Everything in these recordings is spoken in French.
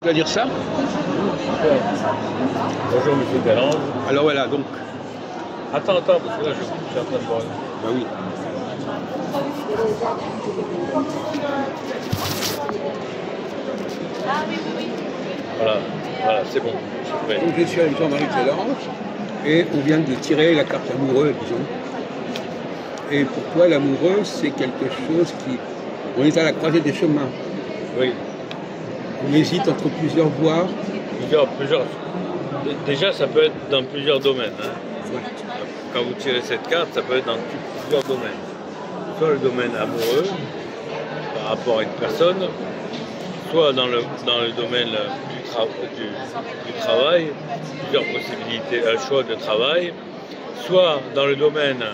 Tu vas dire ça? Bonjour Monsieur Delange. Alors voilà, donc. Attends, parce que là je suis en train de boire. Bah oui. Voilà, c'est bon. Donc je suis avec Jean-Marie Delange et on vient de tirer la carte amoureux, disons. Et pour toi, l'amoureux, c'est quelque chose qui... On est à la croisée des chemins. Oui. On hésite entre plusieurs voies. Plusieurs. Déjà, ça peut être dans plusieurs domaines. Hein. Ouais. Quand vous tirez cette carte, ça peut être dans plusieurs domaines. Soit le domaine amoureux, par rapport à une personne, soit dans le domaine du travail, plusieurs possibilités, un choix de travail, soit dans le domaine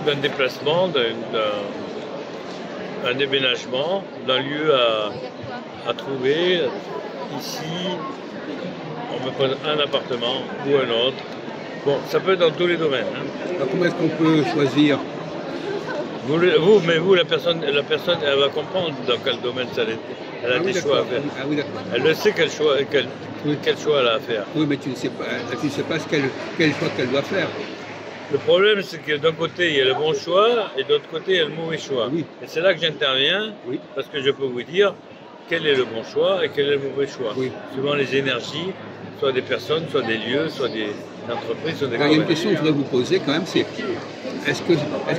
d'un déplacement, d'un déménagement, d'un lieu à trouver. Ici, on me prend un appartement ou un autre. Bon, ça peut être dans tous les domaines. Hein. Alors comment est-ce qu'on peut choisir? Vous, la personne, elle va comprendre dans quel domaine elle a des choix à faire. Ah oui, d'accord. Elle le sait quel choix elle a à faire. Oui, mais tu ne sais pas quel choix qu'elle doit faire. Le problème, c'est que d'un côté, il y a le bon choix et de l'autre côté, il y a le mauvais choix. Oui. Et c'est là que j'interviens, oui. Parce que je peux vous dire quel est le bon choix et quel est le mauvais choix. Oui. Suivant les énergies, soit des personnes, soit des lieux, soit des entreprises, soit des... Alors, il y a une question que je voudrais vous poser quand même, c'est est-ce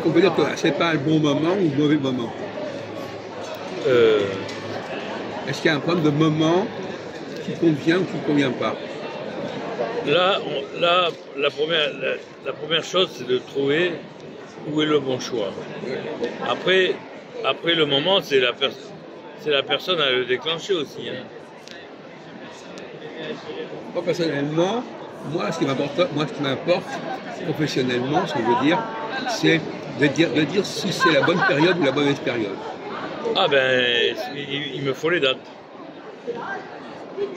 qu'on peut dire que ce n'est pas un bon moment ou un mauvais moment? Est-ce qu'il y a un problème de moment qui convient ou qui ne convient pas? Là, la première chose, c'est de trouver où est le bon choix. Après le moment, c'est la personne à le déclencher aussi. Hein. Moi, personnellement, ce qui m'importe professionnellement, ce que je veux dire, c'est de dire si c'est la bonne période ou la mauvaise période. Ah ben, il me faut les dates.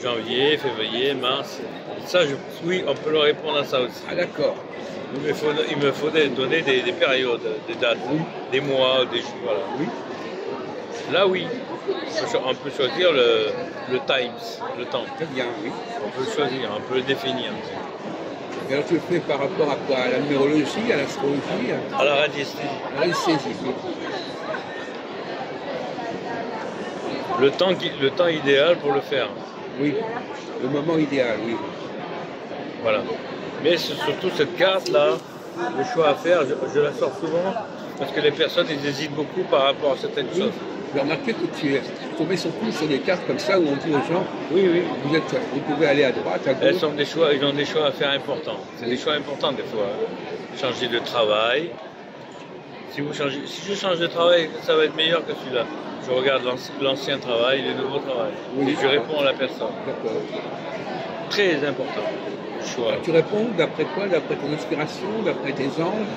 Janvier, février, mars. Ça, oui, on peut leur répondre à ça aussi. Ah d'accord. Il me faut donner des périodes, des dates, oui. Des mois, des jours. Voilà. Oui. Là, oui. On peut choisir le times, le temps. Très bien, oui. On peut le choisir, on peut le définir. Et alors tu le fais par rapport à quoi? À la numérologie, à l'astrologie? À la radiesthésie. À la radiesthésie, oui. Le temps idéal pour le faire. Oui, le moment idéal, oui. Voilà. Mais c'est surtout cette carte-là, le choix à faire, je la sors souvent parce que les personnes, ils hésitent beaucoup par rapport à certaines choses. J'ai remarqué que tu es tombé surtout sur des cartes comme ça où on dit aux gens, oui. Vous pouvez aller à droite, à gauche. Ils ont des choix à faire importants. C'est des choix importants des fois. Changer de travail. Si je change de travail, ça va être meilleur que celui-là. Je regarde l'ancien travail, le nouveau travail. Oui, et je réponds à la personne. D'accord. Très important. Choix. Tu réponds d'après quoi? D'après ton inspiration? D'après tes anges?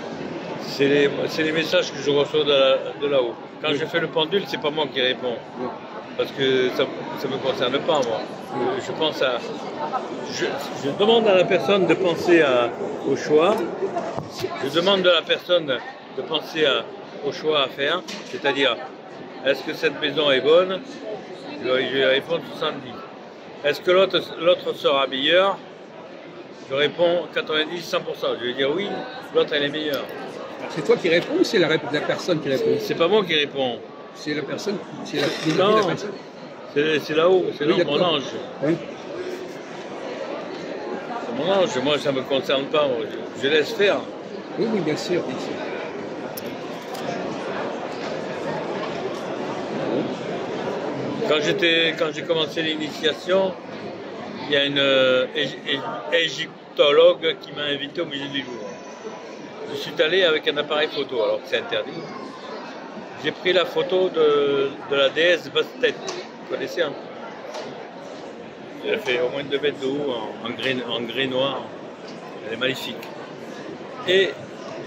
C'est les messages que je reçois de là-haut. Quand je fais le pendule, c'est pas moi qui réponds. Oui. Parce que ça ne me concerne pas, moi. Je pense à... Je demande à la personne de penser au choix. Je demande à la personne de penser au choix à faire. C'est-à-dire, est-ce que cette maison est bonne? Je vais répondre 70. Est-ce que l'autre sera meilleur? Je réponds 90, 100%. Je vais dire oui, l'autre elle est meilleure. C'est toi qui réponds ou c'est la personne qui répond? C'est pas moi qui réponds. C'est la personne qui... Non, c'est là-haut, c'est oui, mon ange. Oui. C'est mon ange, moi ça ne me concerne pas, je laisse faire. Oui, bien sûr, bien sûr. Quand j'ai commencé l'initiation, il y a une égyptologue qui m'a invité au musée du Louvre. Je suis allé avec un appareil photo, alors que c'est interdit. J'ai pris la photo de la déesse Bastet. Vous connaissez un peu? Elle fait au moins 2 mètres de haut en grès noir. Elle est magnifique. Et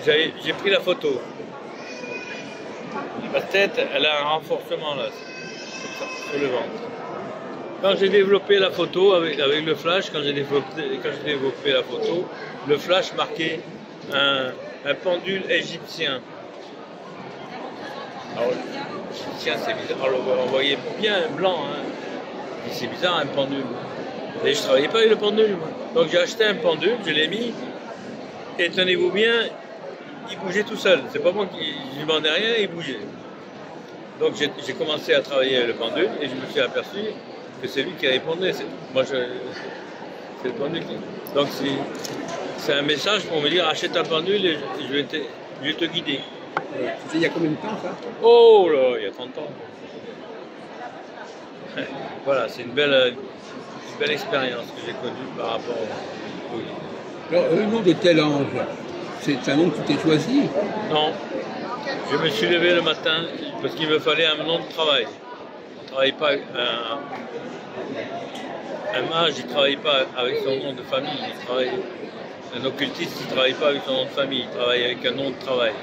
j'ai pris la photo. Bastet, elle a un renforcement là, sur le ventre. Quand j'ai développé la photo avec le flash, quand j'ai développé la photo, le flash marquait un pendule égyptien. Alors, Tiens, c'est bizarre. Alors, on voyait bien blanc. Hein. C'est bizarre, un pendule. Et je ne travaillais pas avec le pendule. Moi. Donc j'ai acheté un pendule, je l'ai mis. Et tenez-vous bien, il bougeait tout seul. C'est pas moi qui lui demandais rien, il bougeait. Donc j'ai commencé à travailler avec le pendule et je me suis aperçu que c'est lui qui répondait. Moi, c'est le pendule qui... Donc c'est un message pour me dire achète un pendule et je vais te guider. Il y a combien de temps ça? Oh là, il y a 30 ans. Voilà, c'est une belle expérience que j'ai connue par rapport au... Alors, le nom de tel ange, c'est un nom que tu t'es choisi? Non, je me suis levé le matin parce qu'il me fallait un nom de travail. Je ne travaille pas un mage, il ne travaille pas avec son nom de famille. Un occultiste, il ne travaille pas avec son nom de famille, il travaille avec un nom de travail.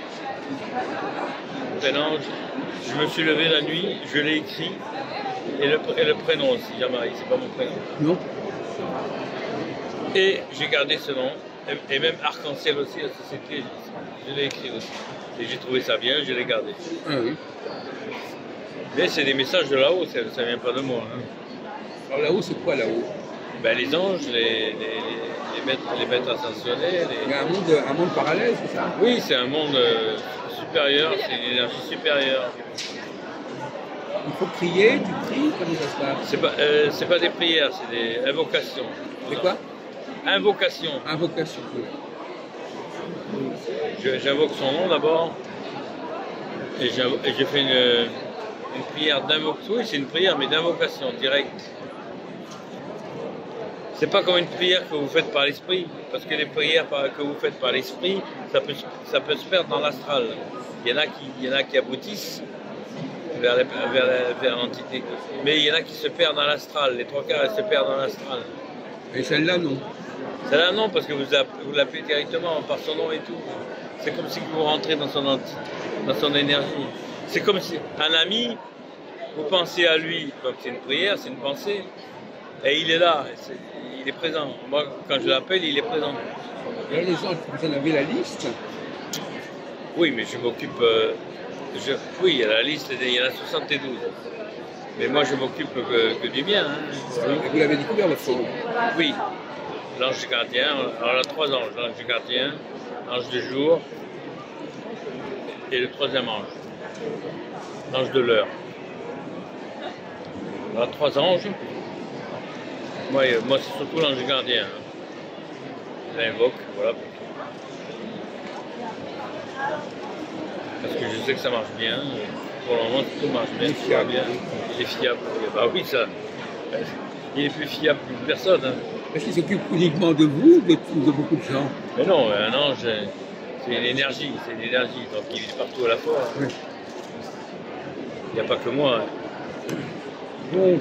Tel ange, je me suis levé la nuit, je l'ai écrit, et le prénom aussi, Jean-Marie, c'est pas mon prénom. Non. Et j'ai gardé ce nom, et même Arc-en-Ciel aussi, la société, je l'ai écrit aussi. Et j'ai trouvé ça bien, je l'ai gardé. Ah oui. Mais c'est des messages de là-haut, ça ne vient pas de moi. Hein. Alors là-haut, c'est quoi là-haut? Ben, les anges, les maîtres ascensionnés. Il y a un monde parallèle, c'est ça? Oui, c'est un monde supérieur, c'est une énergie supérieure. Il faut prier, tu pries, comment ça se passe? C'est pas des prières, c'est des invocations. C'est quoi? Invocation. Invocation. J'invoque son nom d'abord et je fais une prière d'invocation. Oui, c'est une prière, mais d'invocation directe. C'est pas comme une prière que vous faites par l'esprit, parce que les prières que vous faites par l'esprit, ça peut se perdre dans l'astral. Il y en a qui aboutissent vers l'entité, mais il y en a qui se perdent dans l'astral. Les trois quarts, elles se perdent dans l'astral. Et celle-là, non? Celle-là, non, parce que vous l'appelez directement par son nom et tout. C'est comme si vous rentrez dans son énergie. C'est comme si un ami, vous pensez à lui, donc c'est une prière, c'est une pensée, et il est là, il est présent. Moi, quand je l'appelle, il est présent. Et là, les anges, vous en avez la liste? Oui, mais je m'occupe... oui, il y a la liste, il y en a 72. Mais moi, je m'occupe que du bien. Hein. Et vous l'avez découvert, votre nom? Oui. L'ange gardien, alors on a trois anges, l'ange gardien, l'ange de jour et le troisième ange, l'ange de l'heure. On a trois anges, moi c'est surtout l'ange gardien. Hein. Je l'invoque, voilà. Parce que je sais que ça marche bien, pour le moment tout marche bien, tout va bien, il est fiable. Bah oui, ça, il est plus fiable que personne. Hein. Est-ce qu'il s'occupe uniquement de vous ou de beaucoup de gens? Mais non, un ange, c'est une énergie, donc il est partout à la fois. Oui. Il n'y a pas que moi. Hein. Bon,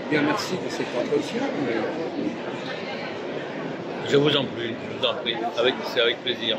bien merci de cet entretien. Je vous en prie, c'est avec plaisir.